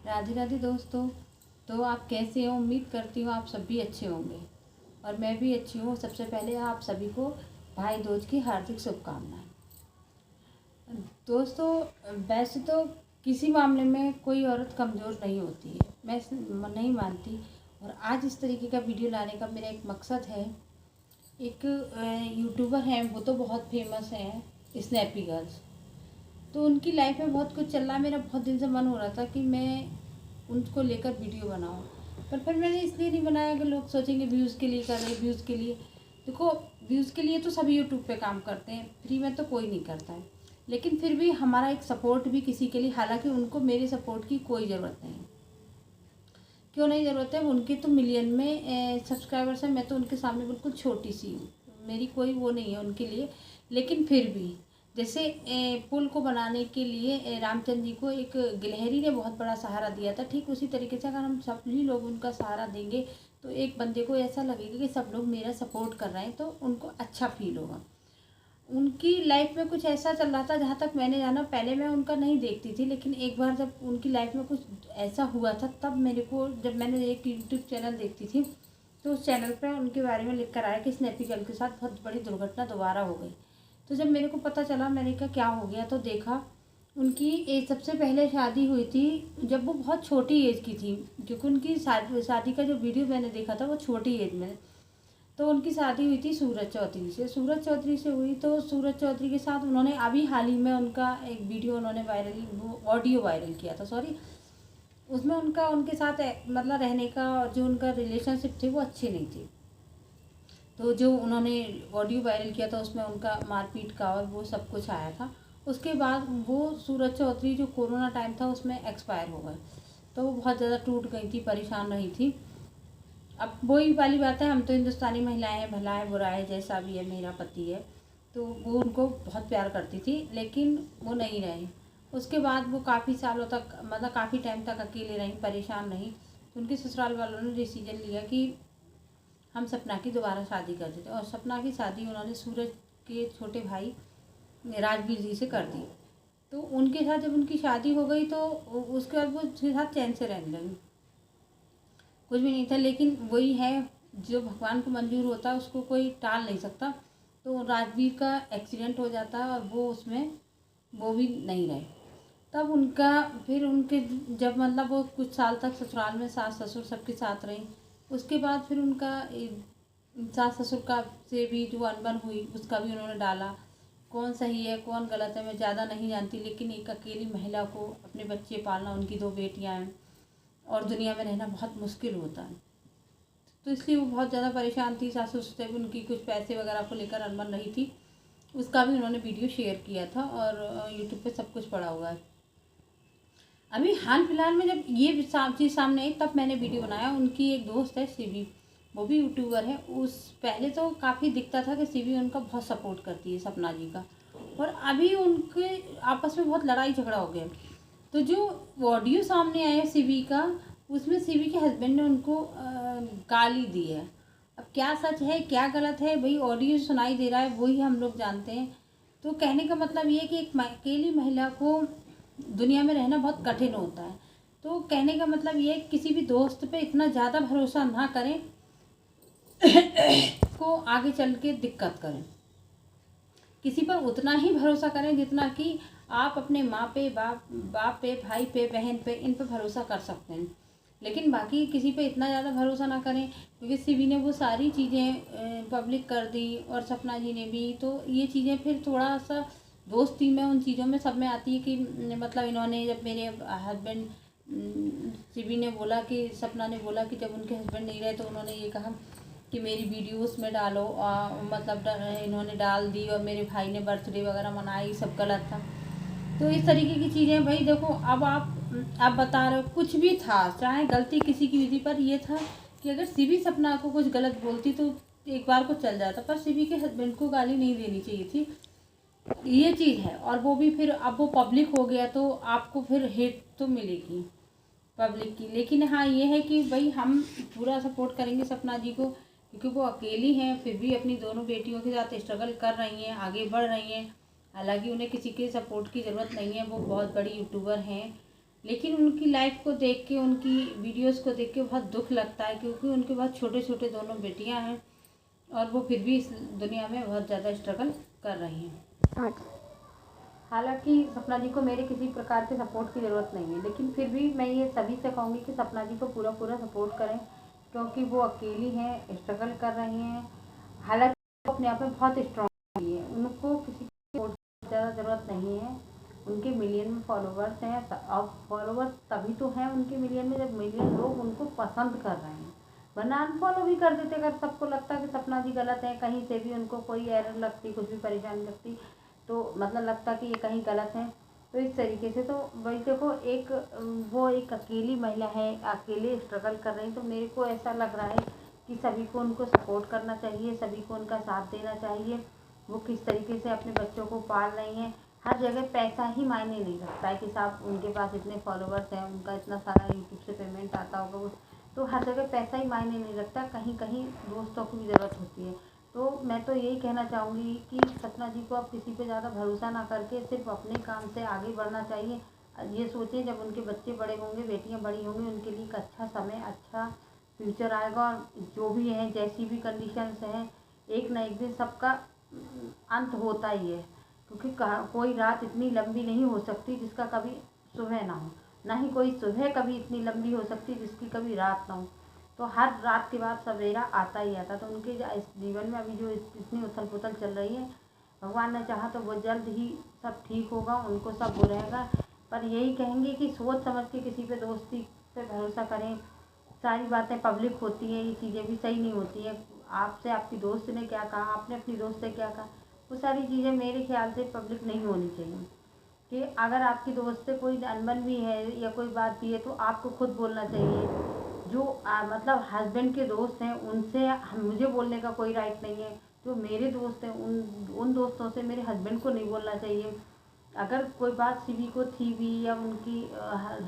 राधे राधे दोस्तों। तो आप कैसे हो? उम्मीद करती हूँ आप सभी अच्छे होंगे और मैं भी अच्छी हूँ। सबसे पहले आप सभी को भाई दूज की हार्दिक शुभकामनाएं। दोस्तों, वैसे तो किसी मामले में कोई औरत कमज़ोर नहीं होती है, मैं नहीं मानती। और आज इस तरीके का वीडियो लाने का मेरा एक मकसद है। एक यूट्यूबर हैं, वो तो बहुत फेमस हैं, स्नैपी गर्ल्स। तो उनकी लाइफ में बहुत कुछ चल रहा है। मेरा बहुत दिन से मन हो रहा था कि मैं उनको लेकर वीडियो बनाऊं, पर फिर मैंने इसलिए नहीं बनाया कि लोग सोचेंगे व्यूज़ के लिए कर रहे, व्यूज़ के लिए। देखो, व्यूज़ के लिए तो सभी यूट्यूब पे काम करते हैं, फ्री में तो कोई नहीं करता है। लेकिन फिर भी हमारा एक सपोर्ट भी किसी के लिए, हालांकि उनको मेरे सपोर्ट की कोई ज़रूरत नहीं। क्यों नहीं ज़रूरत है? उनके तो मिलियन में सब्सक्राइबर्स हैं, मैं तो उनके सामने बिल्कुल छोटी सी हूँ, मेरी कोई वो नहीं है उनके लिए। लेकिन फिर भी जैसे पुल को बनाने के लिए रामचंद्र जी को एक गिलहरी ने बहुत बड़ा सहारा दिया था, ठीक उसी तरीके से अगर हम सभी लोग उनका सहारा देंगे तो एक बंदे को ऐसा लगेगा कि सब लोग मेरा सपोर्ट कर रहे हैं, तो उनको अच्छा फील होगा। उनकी लाइफ में कुछ ऐसा चल रहा था, जहाँ तक मैंने जाना, पहले मैं उनका नहीं देखती थी, लेकिन एक बार जब उनकी लाइफ में कुछ ऐसा हुआ था, तब मेरे को, जब मैंने एक यूट्यूब चैनल देखती थी, तो उस चैनल पर उनके बारे में लिख कर आया कि स्नैपी गर्ल के साथ बहुत बड़ी दुर्घटना दोबारा हो गई। तो जब मेरे को पता चला, मैंने कहा क्या हो गया, तो देखा उनकी एक सबसे पहले शादी हुई थी जब वो बहुत छोटी एज की थी, क्योंकि उनकी शादी का जो वीडियो मैंने देखा था वो छोटी एज में। तो उनकी शादी हुई थी सूरज चौधरी से। सूरज चौधरी से हुई, तो सूरज चौधरी के साथ उन्होंने अभी हाल ही में उनका एक वीडियो उन्होंने ऑडियो वायरल किया था, सॉरी। उसमें उनका उनके साथ मतलब रहने का जो उनका रिलेशनशिप थे वो अच्छी नहीं थी। तो जो उन्होंने ऑडियो वायरल किया था उसमें उनका मारपीट का और वो सब कुछ आया था। उसके बाद वो सूरज चौधरी जो कोरोना टाइम था उसमें एक्सपायर हो गए। तो वो बहुत ज़्यादा टूट गई थी, परेशान रही थी। अब वही वाली बात है, हम तो हिंदुस्तानी महिलाएं हैं, भला है बुरा है जैसा भी है, मेरा पति है। तो वो उनको बहुत प्यार करती थी, लेकिन वो नहीं रहे। उसके बाद वो काफ़ी सालों तक, मतलब काफ़ी टाइम तक अकेले रहीं, परेशान रहीं। तो उनके ससुराल वालों ने डिसीजन लिया कि हम सपना की दोबारा शादी कर देते, और सपना की शादी उन्होंने सूरज के छोटे भाई राजवीर जी से कर दी। तो उनके साथ जब उनकी शादी हो गई तो उसके बाद वो उसके साथ चैन से रहने लगी, कुछ भी नहीं था। लेकिन वही है, जो भगवान को मंजूर होता है उसको कोई टाल नहीं सकता। तो राजवीर का एक्सीडेंट हो जाता है और वो उसमें वो भी नहीं रहे। तब उनका फिर उनके जब मतलब वो कुछ साल तक ससुराल में सास ससुर सबके साथ रहीं। उसके बाद फिर उनका सास ससुर का से भी जो अनबन हुई उसका भी उन्होंने डाला। कौन सही है कौन गलत है मैं ज़्यादा नहीं जानती, लेकिन एक अकेली महिला को अपने बच्चे पालना, उनकी 2 बेटियां हैं और दुनिया में रहना बहुत मुश्किल होता है। तो इसलिए वो बहुत ज़्यादा परेशान थी। सासू से भी उनकी कुछ पैसे वगैरह को लेकर अनबन रही थी। उसका भी उन्होंने वीडियो शेयर किया था और यूट्यूब पे सब कुछ पड़ा हुआ है। अभी हाल फिलहाल में जब ये चीज़ सामने आई तब मैंने वीडियो बनाया। उनकी एक दोस्त है शिवी, वो भी यूट्यूबर है। उस पहले तो काफ़ी दिखता था कि शिवी उनका बहुत सपोर्ट करती है सपना जी का, और अभी उनके आपस में बहुत लड़ाई झगड़ा हो गया। तो जो ऑडियो सामने आया शिवी का, उसमें शिवी के हस्बैंड ने उनको गाली दी है। अब क्या सच है क्या गलत है भाई, ऑडियो सुनाई दे रहा है वही हम लोग जानते हैं। तो कहने का मतलब ये है कि एक अकेली महिला को दुनिया में रहना बहुत कठिन होता है। तो कहने का मतलब ये है, किसी भी दोस्त पे इतना ज़्यादा भरोसा ना करें को आगे चल के दिक्कत करें। किसी पर उतना ही भरोसा करें जितना कि आप अपने माँ पे, बाप पे, भाई पे, बहन पे, इन पे भरोसा कर सकते हैं। लेकिन बाकी किसी पे इतना ज़्यादा भरोसा ना करें, क्योंकि शिवी ने वो सारी चीज़ें पब्लिक कर दी और सपना जी ने भी। तो ये चीज़ें फिर थोड़ा सा दोस्ती में, उन चीज़ों में सब में आती है कि मतलब इन्होंने, जब मेरे हस्बैंड, शिवी ने बोला कि, सपना ने बोला कि जब उनके हस्बैंड नहीं रहे तो उन्होंने ये कहा कि मेरी वीडियोस में डालो, मतलब इन्होंने डाल दी, और मेरे भाई ने बर्थडे वगैरह मनाई, सब गलत था। तो इस तरीके की चीज़ें भाई देखो, अब आप बता रहे हो कुछ भी था, चाहे गलती किसी की विधि पर, ये था कि अगर शिवी सपना को कुछ गलत बोलती तो एक बार को चल जाता, पर शिवी के हस्बैंड को गाली नहीं देनी चाहिए थी, ये चीज़ है। और वो भी फिर अब वो पब्लिक हो गया तो आपको फिर हेट तो मिलेगी पब्लिक की। लेकिन हाँ ये है कि भाई हम पूरा सपोर्ट करेंगे सपना जी को, क्योंकि वो अकेली हैं, फिर भी अपनी दोनों बेटियों के साथ स्ट्रगल कर रही हैं, आगे बढ़ रही हैं। हालांकि उन्हें किसी के सपोर्ट की ज़रूरत नहीं है, वो बहुत बड़ी यूट्यूबर हैं लेकिन उनकी लाइफ को देख के, उनकी वीडियोस को देख के बहुत दुख लगता है, क्योंकि उनके बहुत छोटे छोटे दोनों बेटियां हैं और वो फिर भी इस दुनिया में बहुत ज़्यादा स्ट्रगल कर रही हैं। हालांकि सपना जी को मेरे किसी प्रकार के सपोर्ट की ज़रूरत नहीं है, लेकिन फिर भी मैं ये सभी से कहूँगी कि सपना जी को पूरा पूरा सपोर्ट करें, क्योंकि वो अकेली हैं, स्ट्रगल कर रही हैं। हालांकि वो अपने आप में बहुत स्ट्रॉन्ग है, उनको किसी की सपोर्ट की ज़्यादा ज़रूरत नहीं है। उनके मिलियन में फॉलोवर्स हैं, और फॉलोवर्स तभी तो हैं उनके मिलियन में जब मिलियन लोग उनको पसंद कर रहे हैं, वरना अनफॉलो भी कर देते अगर सबको लगता कि सपना जी गलत है, कहीं से भी उनको कोई एरर लगती, कुछ भी परेशानी लगती, तो मतलब लगता कि ये कहीं गलत है। तो इस तरीके से तो भाई देखो, वो एक अकेली महिला है, अकेले स्ट्रगल कर रही, तो मेरे को ऐसा लग रहा है कि सभी को उनको सपोर्ट करना चाहिए, सभी को उनका साथ देना चाहिए। वो किस तरीके से अपने बच्चों को पाल रही हैं। हर जगह पैसा ही मायने नहीं रखता है कि साहब उनके पास इतने फॉलोवर्स हैं, उनका इतना सारा यूट्यूब से पेमेंट आता होगा, वो तो हर जगह पैसा ही मायने नहीं रखता, कहीं कहीं दोस्तों की भी ज़रूरत होती है। तो मैं तो यही कहना चाहूँगी कि सपना जी को अब किसी पे ज़्यादा भरोसा ना करके सिर्फ अपने काम से आगे बढ़ना चाहिए। ये सोचें जब उनके बच्चे बड़े होंगे, बेटियाँ बड़ी होंगी, उनके लिए एक अच्छा समय, अच्छा फ्यूचर आएगा, और जो भी है, जैसी भी कंडीशंस हैं, एक ना एक दिन सबका अंत होता ही है, क्योंकि कोई रात इतनी लंबी नहीं हो सकती जिसका कभी सुबह ना हो, ना ही कोई सुबह कभी इतनी लंबी हो सकती जिसकी कभी रात ना हो। तो हर रात के बाद सवेरा आता ही आता। तो उनके इस जीवन में अभी जो इतनी उथल पुथल चल रही है, भगवान ने चाहा तो वो जल्द ही सब ठीक होगा, उनको सब हो रहेगा। पर यही कहेंगे कि सोच समझ के किसी पे दोस्ती पे भरोसा करें। सारी बातें पब्लिक होती हैं, ये चीज़ें भी सही नहीं होती हैं। आपसे आपकी दोस्त ने क्या कहा, आपने अपनी दोस्त से क्या कहा, वो सारी चीज़ें मेरे ख्याल से पब्लिक नहीं होनी चाहिए। कि अगर आपकी दोस्त से कोई अनबन भी है या कोई बात भी है, तो आपको खुद बोलना चाहिए। जो मतलब हस्बैंड के दोस्त हैं उनसे मुझे बोलने का कोई राइट नहीं है। जो मेरे दोस्त हैं उन दोस्तों से मेरे हस्बैंड को नहीं बोलना चाहिए। अगर कोई बात सीवी को थी भी या उनकी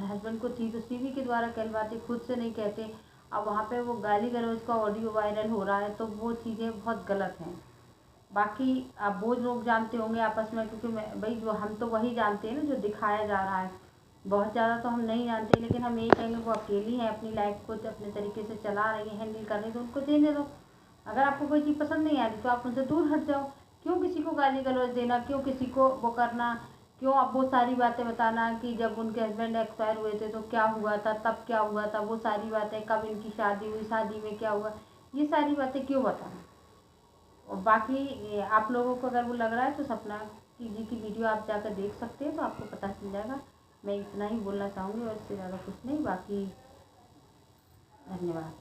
हस्बैंड को थी, तो सीवी के द्वारा कहलवाते, खुद से नहीं कहते। अब वहाँ पे वो गाली गलौज का ऑडियो वायरल हो रहा है, तो वो चीज़ें बहुत गलत हैं। बाकी अब वो लोग जानते होंगे आपस में, क्योंकि भाई जो हम तो वही जानते हैं ना जो दिखाया जा रहा है, बहुत ज़्यादा तो हम नहीं जानते। लेकिन हम यही कहेंगे वो अकेली हैं, अपनी लाइफ को अपने तरीके से चला रही हैं, हैंडल कर रही हैं, तो उनको देने दो। अगर आपको कोई चीज़ पसंद नहीं आ रही तो आप उनसे दूर हट जाओ। क्यों किसी को गाली गलौज देना, क्यों किसी को वो करना, क्यों अब वो सारी बातें बताना कि जब उनके हस्बैंड एक्सपायर हुए थे तो क्या हुआ था, तब क्या हुआ था, वो सारी बातें, कब इनकी शादी हुई, शादी में क्या हुआ, ये सारी बातें क्यों बताना। और बाकी आप लोगों को अगर वो लग रहा है तो सपना जी की वीडियो आप जाकर देख सकते हैं, तो आपको पता चल जाएगा। मैं इतना ही बोलना चाहूँगी और इससे ज़्यादा कुछ नहीं। बाकी धन्यवाद।